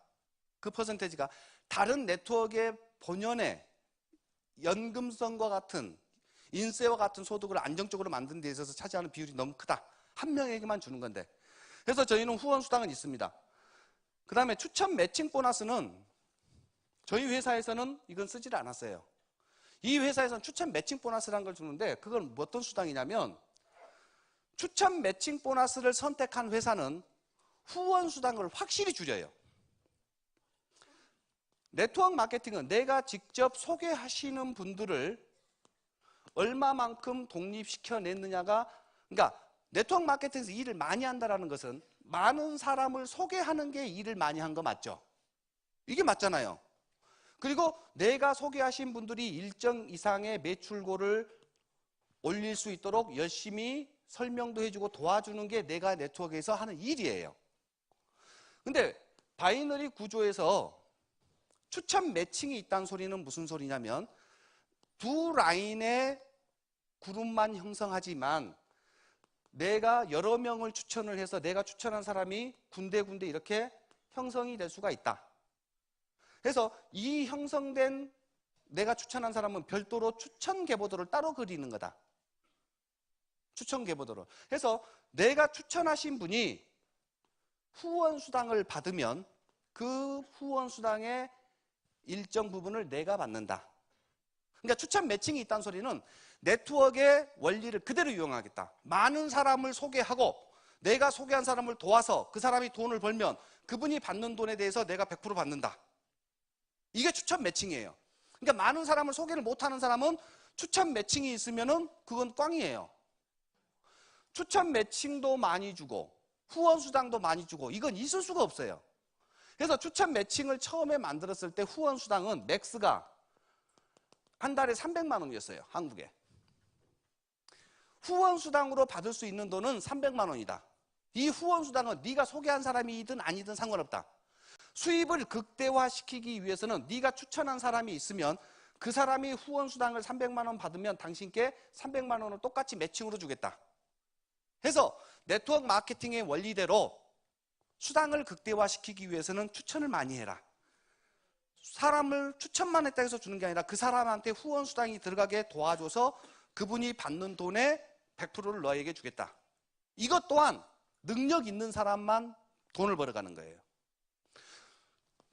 다른 네트워크의 본연의 연금성과 같은 인세와 같은 소득을 안정적으로 만드는 데 있어서 차지하는 비율이 너무 크다. 한 명에게만 주는 건데. 그래서 저희는 후원 수당은 있습니다. 그 다음에 추천 매칭 보너스는 저희 회사에서는 이건 쓰지를 않았어요. 이 회사에서는 추천 매칭 보너스라는 걸 주는데, 그건 어떤 수당이냐면, 추천 매칭 보너스를 선택한 회사는 후원 수당을 확실히 줄여요. 네트워크 마케팅은 내가 직접 소개하시는 분들을 얼마만큼 독립시켜냈느냐가, 그러니까 네트워크 마케팅에서 일을 많이 한다는 것은 많은 사람을 소개하는 게 일을 많이 한 거 맞죠? 이게 맞잖아요. 그리고 내가 소개하신 분들이 일정 이상의 매출고를 올릴 수 있도록 열심히 설명도 해주고 도와주는 게 내가 네트워크에서 하는 일이에요. 근데 바이너리 구조에서 추천 매칭이 있다는 소리는 무슨 소리냐면, 두 라인의 그룹만 형성하지만 내가 여러 명을 추천을 해서 내가 추천한 사람이 군데군데 이렇게 형성이 될 수가 있다. 그래서 이 형성된 내가 추천한 사람은 별도로 추천 계보도를 따로 그리는 거다. 추천 계보도를. 그래서 내가 추천하신 분이 후원 수당을 받으면 그 후원 수당의 일정 부분을 내가 받는다. 그러니까 추천 매칭이 있다는 소리는 네트워크의 원리를 그대로 이용하겠다. 많은 사람을 소개하고 내가 소개한 사람을 도와서 그 사람이 돈을 벌면 그분이 받는 돈에 대해서 내가 100% 받는다. 이게 추천 매칭이에요. 그러니까 많은 사람을 소개를 못하는 사람은 추천 매칭이 있으면은 그건 꽝이에요. 추천 매칭도 많이 주고 후원 수당도 많이 주고 이건 있을 수가 없어요. 그래서 추천 매칭을 처음에 만들었을 때 후원 수당은 맥스가 한 달에 300만 원이었어요. 한국에. 후원 수당으로 받을 수 있는 돈은 300만 원이다. 이 후원 수당은 네가 소개한 사람이든 아니든 상관없다. 수입을 극대화시키기 위해서는 네가 추천한 사람이 있으면 그 사람이 후원 수당을 300만 원 받으면 당신께 300만 원을 똑같이 매칭으로 주겠다. 해서 네트워크 마케팅의 원리대로 수당을 극대화시키기 위해서는 추천을 많이 해라. 사람을 추천만 했다 해서 주는 게 아니라 그 사람한테 후원 수당이 들어가게 도와줘서 그분이 받는 돈의 100%를 너에게 주겠다. 이것 또한 능력 있는 사람만 돈을 벌어가는 거예요.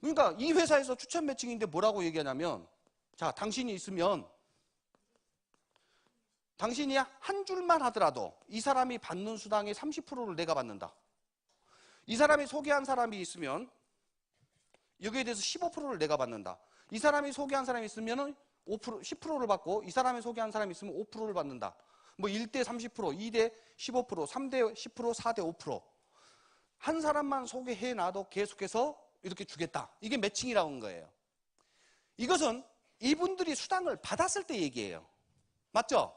그러니까 이 회사에서 추천 매칭인데 뭐라고 얘기하냐면, 자, 당신이 있으면 당신이 한 줄만 하더라도 이 사람이 받는 수당의 30%를 내가 받는다. 이 사람이 소개한 사람이 있으면 여기에 대해서 15%를 내가 받는다. 이 사람이 소개한 사람이 있으면 5%, 10%를 받고 이 사람이 소개한 사람이 있으면 5%를 받는다. 뭐 1대 30%, 2대 15%, 3대 10%, 4대 5%. 한 사람만 소개해놔도 계속해서 이렇게 주겠다. 이게 매칭이라고 하는 거예요. 이것은 이분들이 수당을 받았을 때 얘기예요. 맞죠?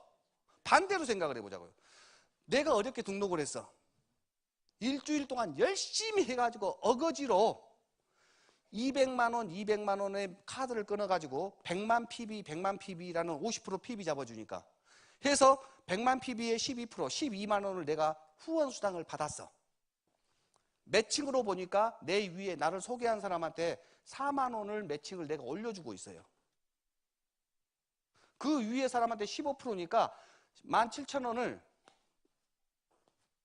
반대로 생각을 해보자고요. 내가 어렵게 등록을 했어. 일주일 동안 열심히 해가지고 어거지로 200만 원, 200만 원의 카드를 끊어가지고 100만 PB, 100만 PB라는 50% PB 잡아주니까 해서 100만 PB에 12%, 12만 원을 내가 후원 수당을 받았어. 매칭으로 보니까 내 위에 나를 소개한 사람한테 4만 원을 매칭을 내가 올려주고 있어요. 그 위에 사람한테 15%니까 17,000원을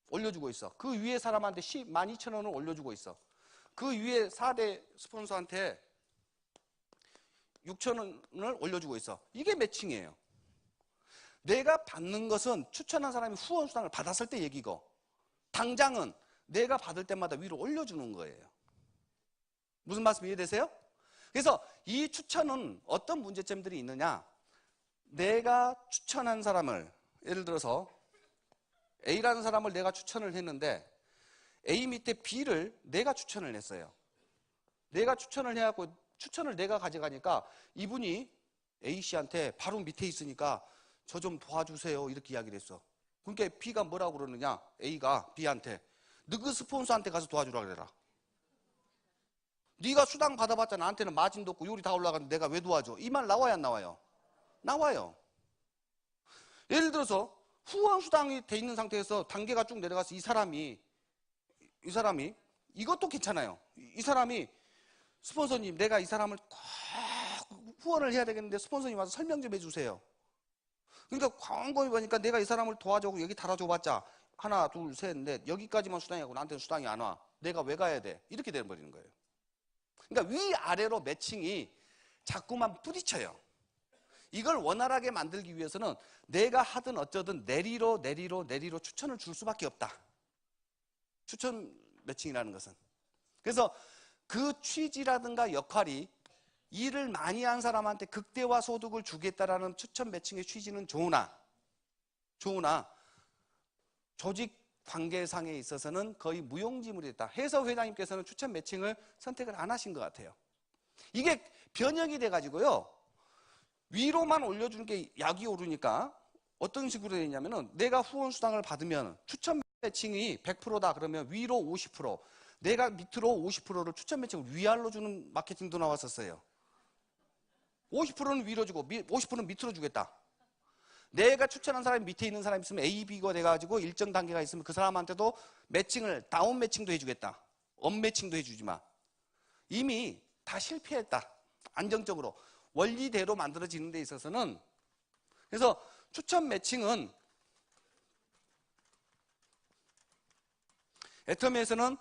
올려주고 있어. 그 위에 사람한테 12,000원을 올려주고 있어. 그 위에 4대 스폰서한테 6,000원을 올려주고 있어. 이게 매칭이에요. 내가 받는 것은 추천한 사람이 후원 수당을 받았을 때 얘기고, 당장은 내가 받을 때마다 위로 올려주는 거예요. 무슨 말씀 이해되세요? 그래서 이 추천은 어떤 문제점들이 있느냐? 내가 추천한 사람을, 예를 들어서 A라는 사람을 내가 추천을 했는데 A 밑에 B를 내가 추천을 했어요. 내가 추천을 해갖고 추천을 내가 가져가니까 이분이 A씨한테 바로 밑에 있으니까 저 좀 도와주세요 이렇게 이야기를 했어. 그러니까 B가 뭐라고 그러느냐? A가 B한테 너그 스폰서한테 가서 도와주라 그래라. 네가 수당 받아봤자 나한테는 마진도 없고 요리 다 올라가는데 내가 왜 도와줘? 이 말 나와야 안 나와요? 나와요. 예를 들어서 후원 수당이 돼 있는 상태에서 단계가 쭉 내려가서 이 사람이 이것도 괜찮아요. 이 사람이 스폰서님 내가 이 사람을 꼭 후원을 해야 되겠는데 스폰서님 와서 설명 좀 해주세요. 그러니까 광고에 보니까 내가 이 사람을 도와주고 여기 달아줘봤자 하나 둘 셋 넷 여기까지만 수당이 하고 나한테는 수당이 안 와. 내가 왜 가야 돼? 이렇게 돼버리는 거예요. 그러니까 위아래로 매칭이 자꾸만 부딪혀요. 이걸 원활하게 만들기 위해서는 내가 하든 어쩌든 내리로 추천을 줄 수밖에 없다. 추천 매칭이라는 것은. 그래서 그 취지라든가 역할이 일을 많이 한 사람한테 극대화 소득을 주겠다라는 추천 매칭의 취지는 좋으나 조직 관계상에 있어서는 거의 무용지물이 됐다. 해서 회장님께서는 추천 매칭을 선택을 안 하신 것 같아요. 이게 변형이 돼가지고요. 위로만 올려주는 게 약이 오르니까 어떤 식으로 되냐면은 내가 후원 수당을 받으면 추천 매칭이 100%다 그러면 위로 50%, 내가 밑으로 50%를 추천 매칭을 위아래로 주는 마케팅도 나왔었어요. 50%는 위로 주고 50%는 밑으로 주겠다. 내가 추천한 사람이 밑에 있는 사람이 있으면 A, B가 돼가지고 일정 단계가 있으면 그 사람한테도 매칭을 다운 매칭도 해주겠다. 업 매칭도 해주지 마. 이미 다 실패했다. 안정적으로. 원리대로 만들어지는 데 있어서는. 그래서 추천 매칭은 애터미에서는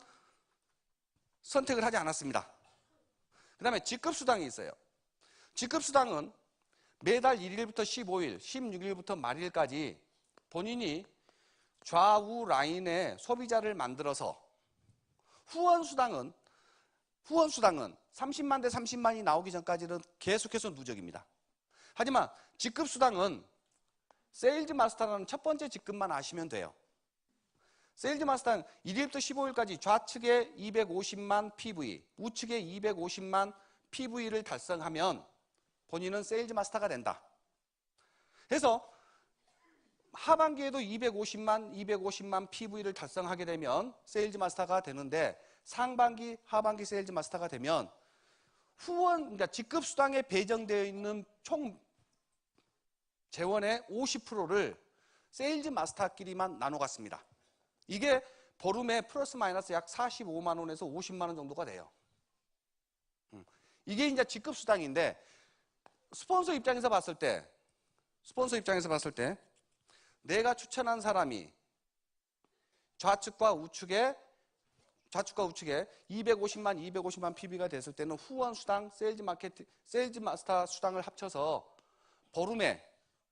선택을 하지 않았습니다. 그 다음에 직급수당이 있어요. 직급수당은 매달 1일부터 15일, 16일부터 말일까지 본인이 좌우 라인에 소비자를 만들어서 후원수당은 30만 대 30만이 나오기 전까지는 계속해서 누적입니다. 하지만 직급수당은 세일즈 마스터라는 첫 번째 직급만 아시면 돼요. 세일즈 마스터는 1일부터 15일까지 좌측에 250만 PV, 우측에 250만 PV를 달성하면 본인은 세일즈 마스터가 된다. 그래서 하반기에도 250만 PV를 달성하게 되면 세일즈 마스터가 되는데 상반기, 하반기 세일즈 마스터가 되면 그러니까 직급수당에 배정되어 있는 총 재원의 50%를 세일즈 마스터끼리만 나눠 갔습니다. 이게 보름에 플러스 마이너스 약 45만 원에서 50만 원 정도가 돼요. 이게 이제 직급수당인데 스폰서 입장에서 봤을 때 내가 추천한 사람이 좌측과 우측에 250만 PB가 됐을 때는 후원 수당, 세일즈 마스터 수당을 합쳐서 보름에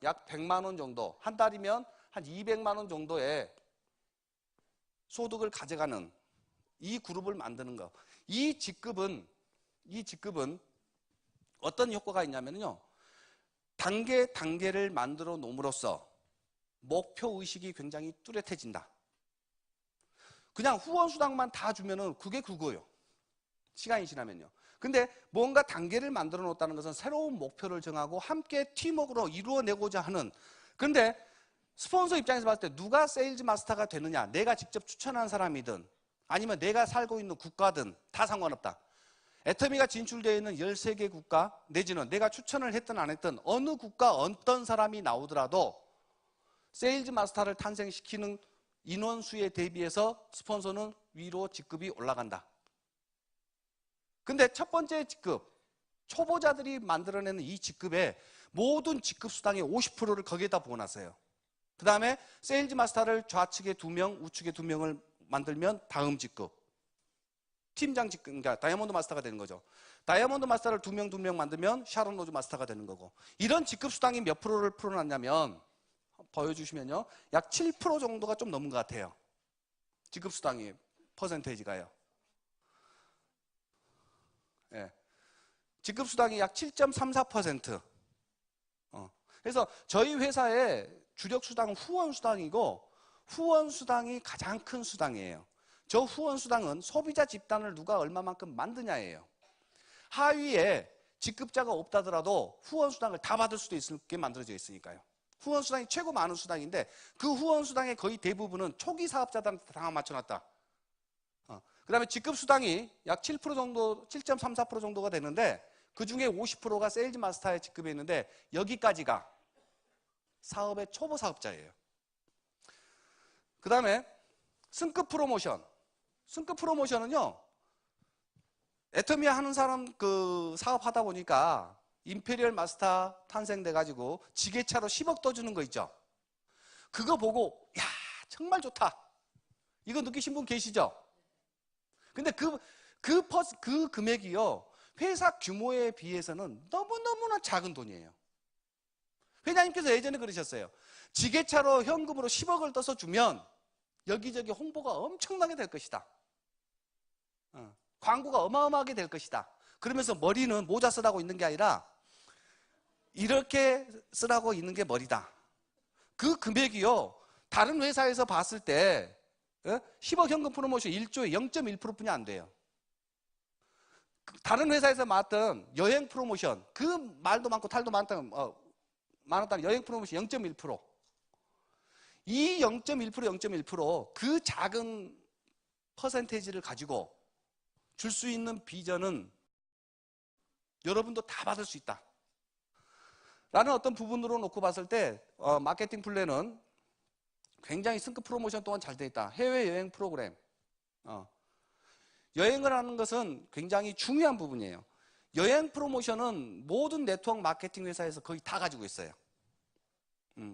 약 100만 원 정도, 한 달이면 한 200만 원 정도의 소득을 가져가는 이 그룹을 만드는 거. 이 직급은 어떤 효과가 있냐면요. 단계를 만들어 놓음으로써 목표 의식이 굉장히 뚜렷해진다. 그냥 후원 수당만 다 주면은 그게 그거예요. 시간이 지나면요. 근데 뭔가 단계를 만들어 놓았다는 것은 새로운 목표를 정하고 함께 팀워크로 이루어내고자 하는. 근데 스폰서 입장에서 봤을 때 누가 세일즈 마스터가 되느냐, 내가 직접 추천한 사람이든 아니면 내가 살고 있는 국가든 다 상관없다. 애터미가 진출되어 있는 13개 국가 내지는 내가 추천을 했든 안 했든 어느 국가 어떤 사람이 나오더라도 세일즈 마스터를 탄생시키는 인원수에 대비해서 스폰서는 위로 직급이 올라간다. 근데 첫 번째 직급, 초보자들이 만들어내는 이 직급에 모든 직급 수당의 50%를 거기에다 부어놨어요. 그 다음에 세일즈 마스터를 좌측에 2명, 우측에 2명을 만들면 다음 직급. 팀장 직급, 그러니까 다이아몬드 마스터가 되는 거죠. 다이아몬드 마스터를 2명 만들면 샤론 로즈 마스터가 되는 거고. 이런 직급 수당이 몇 프로를 풀어놨냐면, 보여주시면요. 약 7% 정도가 좀 넘은 것 같아요. 직급 수당이, 퍼센테이지가요. 예. 직급 수당이 약 7.34%. 그래서 저희 회사의 주력 수당은 후원 수당이고, 후원 수당이 가장 큰 수당이에요. 저 후원 수당은 소비자 집단을 누가 얼마만큼 만드냐예요. 하위에 직급자가 없다더라도 후원 수당을 다 받을 수도 있게 만들어져 있으니까요. 후원 수당이 최고 많은 수당인데 그 후원 수당의 거의 대부분은 초기 사업자들한테 다 맞춰놨다. 그 다음에 직급 수당이 약 7% 정도, 7.34% 정도가 되는데 그 중에 50%가 세일즈 마스터의 직급에 있는데 여기까지가 사업의 초보 사업자예요. 그 다음에 승급 프로모션. 승급 프로모션은요, 애터미 하는 사람 사업하다 보니까 임페리얼 마스터 탄생돼가지고 지게차로 10억 떠주는 거 있죠. 그거 보고 야 정말 좋다. 이거 느끼신 분 계시죠? 근데 그 금액이요, 회사 규모에 비해서는 너무너무나 작은 돈이에요. 회장님께서 예전에 그러셨어요. 지게차로 현금으로 10억을 떠서 주면 여기저기 홍보가 엄청나게 될 것이다. 광고가 어마어마하게 될 것이다. 그러면서 머리는 모자 쓰라고 있는 게 아니라 이렇게 쓰라고 있는 게 머리다. 그 금액이요, 다른 회사에서 봤을 때 10억 현금 프로모션 1조에 0.1%뿐이 안 돼요. 다른 회사에서 맡은 여행 프로모션, 그 말도 많고 탈도 많았다는 여행 프로모션 0.1%. 이 0.1%, 그 작은 퍼센테이지를 가지고 줄 수 있는 비전은 여러분도 다 받을 수 있다. 라는 어떤 부분으로 놓고 봤을 때 마케팅 플랜은 굉장히 승급 프로모션 또한 잘 돼 있다. 해외여행 프로그램. 여행을 하는 것은 굉장히 중요한 부분이에요. 여행 프로모션은 모든 네트워크 마케팅 회사에서 거의 다 가지고 있어요.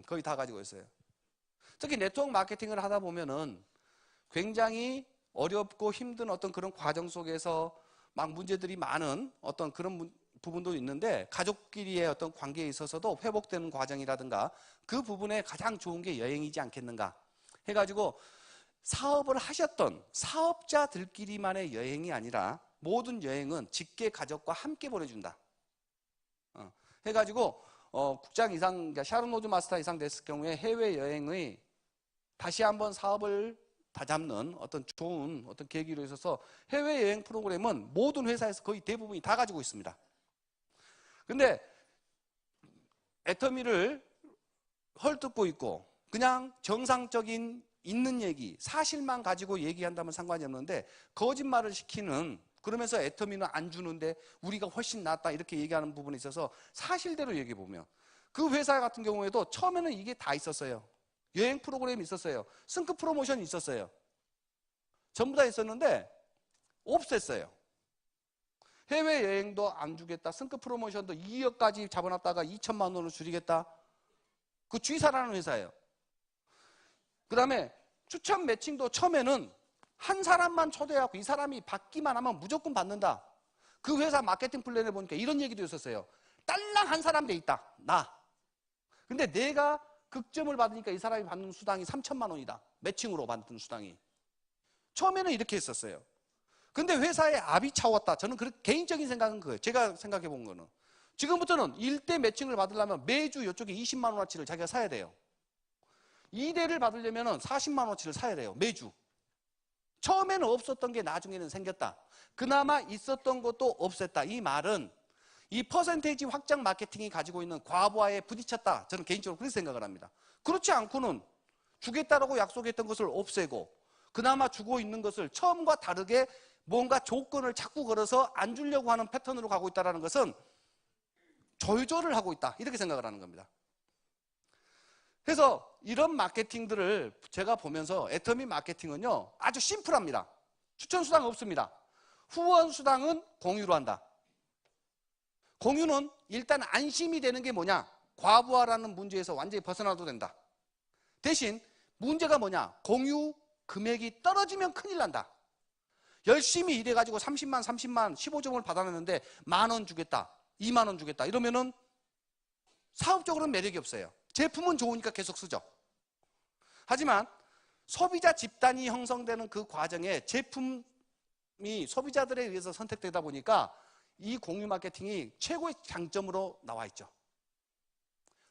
거의 다 가지고 있어요. 특히 네트워크 마케팅을 하다 보면은 굉장히 어렵고 힘든 어떤 그런 과정 속에서 막 문제들이 많은 어떤 그런 부분도 있는데 가족끼리의 어떤 관계에 있어서도 회복되는 과정이라든가 그 부분에 가장 좋은 게 여행이지 않겠는가 해가지고 사업을 하셨던 사업자들끼리만의 여행이 아니라 모든 여행은 직계 가족과 함께 보내준다. 해가지고 국장 이상, 그러니까 샤론 로즈 마스터 이상 됐을 경우에 해외여행의 다시 한번 사업을 다잡는 어떤 좋은 어떤 계기로 있어서 해외여행 프로그램은 모든 회사에서 거의 대부분이 다 가지고 있습니다. 근데 애터미를 헐뜯고 있고 그냥 정상적인 있는 얘기, 사실만 가지고 얘기한다면 상관이 없는데 거짓말을 시키는, 그러면서 애터미는 안 주는데 우리가 훨씬 낫다 이렇게 얘기하는 부분에 있어서 사실대로 얘기해 보면 그 회사 같은 경우에도 처음에는 이게 다 있었어요. 여행 프로그램이 있었어요. 승급 프로모션이 있었어요. 전부 다 있었는데 없앴어요. 해외여행도 안 주겠다. 승급 프로모션도 2억까지 잡아놨다가 2천만 원으로 줄이겠다. 그 G사라는 회사예요. 그 다음에 추천 매칭도 처음에는 한 사람만 초대하고 이 사람이 받기만 하면 무조건 받는다. 그 회사 마케팅 플랜에 보니까 이런 얘기도 있었어요. 딸랑 한 사람 돼 있다. 나. 근데 내가 극점을 받으니까 이 사람이 받는 수당이 3천만 원이다. 매칭으로 받는 수당이. 처음에는 이렇게 했었어요. 근데 회사에 압이 차왔다. 저는 개인적인 생각은 그거예요. 제가 생각해 본 거는. 지금부터는 1대 매칭을 받으려면 매주 이쪽에 20만 원어치를 자기가 사야 돼요. 2대를 받으려면 40만 원어치를 사야 돼요. 매주. 처음에는 없었던 게 나중에는 생겼다. 그나마 있었던 것도 없앴다. 이 말은 이 퍼센테이지 확장 마케팅이 가지고 있는 과부하에 부딪혔다. 저는 개인적으로 그렇게 생각을 합니다. 그렇지 않고는 주겠다라고 약속했던 것을 없애고 그나마 주고 있는 것을 처음과 다르게 뭔가 조건을 자꾸 걸어서 안 주려고 하는 패턴으로 가고 있다는 것은 조절을 하고 있다. 이렇게 생각을 하는 겁니다. 그래서 이런 마케팅들을 제가 보면서 애터미 마케팅은요 아주 심플합니다. 추천 수당 없습니다. 후원 수당은 공유로 한다. 공유는 일단 안심이 되는 게 뭐냐? 과부하라는 문제에서 완전히 벗어나도 된다. 대신 문제가 뭐냐? 공유 금액이 떨어지면 큰일 난다. 열심히 일해가지고 30만, 15점을 받아냈는데 10,000원 주겠다, 20,000원 주겠다 이러면은 사업적으로는 매력이 없어요. 제품은 좋으니까 계속 쓰죠. 하지만 소비자 집단이 형성되는 그 과정에 제품이 소비자들에 의해서 선택되다 보니까 이 공유 마케팅이 최고의 장점으로 나와 있죠.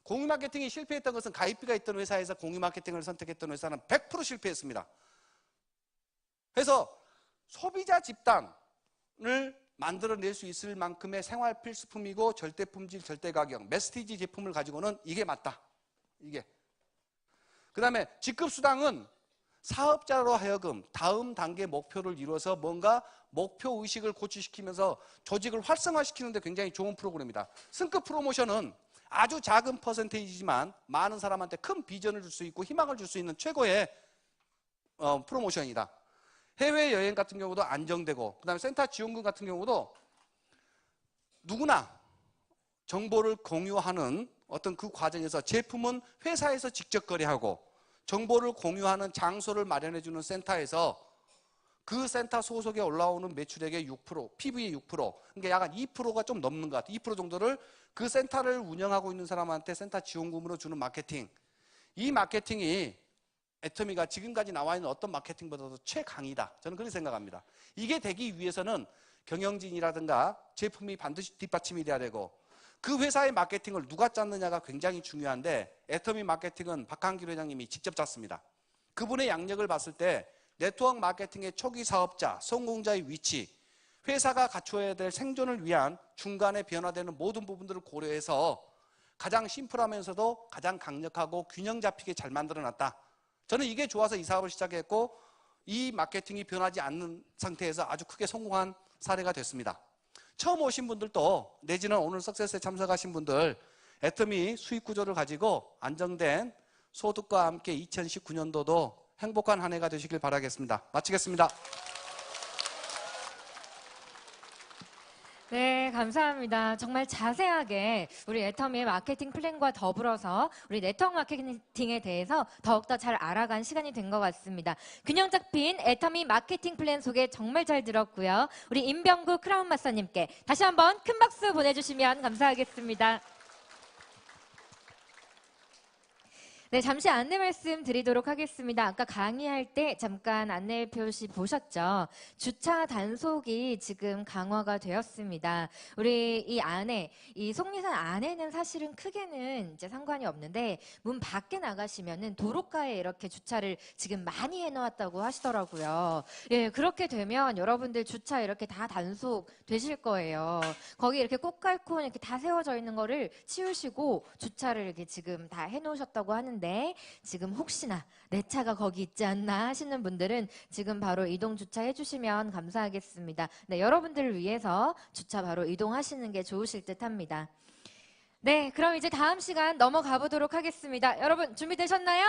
공유 마케팅이 실패했던 것은 가입비가 있던 회사에서 공유 마케팅을 선택했던 회사는 100% 실패했습니다. 그래서 소비자 집단을 만들어낼 수 있을 만큼의 생활 필수품이고 절대 품질, 절대 가격, 메시지 제품을 가지고는 이게 맞다. 이게. 그 다음에 직급수당은 사업자로 하여금 다음 단계 목표를 이루어서 뭔가 목표 의식을 고취시키면서 조직을 활성화시키는 데 굉장히 좋은 프로그램이다. 승급 프로모션은 아주 작은 퍼센테이지지만 많은 사람한테 큰 비전을 줄 수 있고 희망을 줄 수 있는 최고의 프로모션이다. 해외여행 같은 경우도 안정되고, 그 다음에 센터 지원금 같은 경우도 누구나 정보를 공유하는 어떤 그 과정에서 제품은 회사에서 직접 거래하고 정보를 공유하는 장소를 마련해주는 센터에서 그 센터 소속에 올라오는 매출액의 6%, PV의 6%, 그러니까 약 한 2%가 좀 넘는 것 같아요. 2% 정도를 그 센터를 운영하고 있는 사람한테 센터 지원금으로 주는 마케팅. 이 마케팅이 애터미가 지금까지 나와 있는 어떤 마케팅보다도 최강이다. 저는 그렇게 생각합니다. 이게 되기 위해서는 경영진이라든가 제품이 반드시 뒷받침이 돼야 되고 그 회사의 마케팅을 누가 짰느냐가 굉장히 중요한데 애터미 마케팅은 박한길 회장님이 직접 짰습니다. 그분의 양력을 봤을 때 네트워크 마케팅의 초기 사업자, 성공자의 위치, 회사가 갖춰야 될 생존을 위한 중간에 변화되는 모든 부분들을 고려해서 가장 심플하면서도 가장 강력하고 균형 잡히게 잘 만들어놨다. 저는 이게 좋아서 이 사업을 시작했고 이 마케팅이 변하지 않는 상태에서 아주 크게 성공한 사례가 됐습니다. 처음 오신 분들도 내지는 오늘 석세스에 참석하신 분들 애터미 수익 구조를 가지고 안정된 소득과 함께 2019년도도 행복한 한 해가 되시길 바라겠습니다. 마치겠습니다. 네, 감사합니다. 정말 자세하게 우리 애터미의 마케팅 플랜과 더불어서 우리 네트워크 마케팅에 대해서 더욱더 잘 알아간 시간이 된 것 같습니다. 균형 잡힌 애터미 마케팅 플랜 소개 정말 잘 들었고요. 우리 임병구 크라운 마스터님께 다시 한번 큰 박수 보내주시면 감사하겠습니다. 네, 잠시 안내 말씀 드리도록 하겠습니다. 아까 강의할 때 잠깐 안내 표시 보셨죠? 주차 단속이 지금 강화가 되었습니다. 우리 이 안에, 이 속리산 안에는 사실은 크게는 이제 상관이 없는데 문 밖에 나가시면은 도로가에 이렇게 주차를 지금 많이 해놓았다고 하시더라고요. 예, 그렇게 되면 여러분들 주차 이렇게 다 단속 되실 거예요. 거기 이렇게 꽃갈콘 이렇게 다 세워져 있는 거를 치우시고 주차를 이렇게 지금 다 해놓으셨다고 하는데 지금 혹시나 내 차가 거기 있지 않나 하시는 분들은 지금 바로 이동 주차해 주시면 감사하겠습니다. 네, 여러분들을 위해서 주차 바로 이동하시는 게 좋으실 듯 합니다. 네, 그럼 이제 다음 시간 넘어가 보도록 하겠습니다. 여러분 준비되셨나요?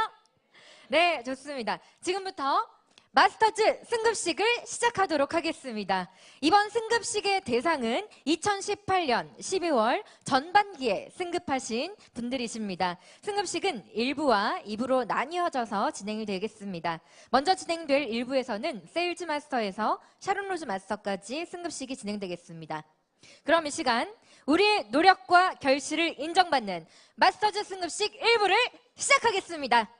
네, 좋습니다. 지금부터 마스터즈 승급식을 시작하도록 하겠습니다. 이번 승급식의 대상은 2018년 12월 전반기에 승급하신 분들이십니다. 승급식은 1부와 2부로 나뉘어져서 진행이 되겠습니다. 먼저 진행될 1부에서는 세일즈 마스터에서 샤론 로즈 마스터까지 승급식이 진행되겠습니다. 그럼 이 시간 우리의 노력과 결실을 인정받는 마스터즈 승급식 1부를 시작하겠습니다.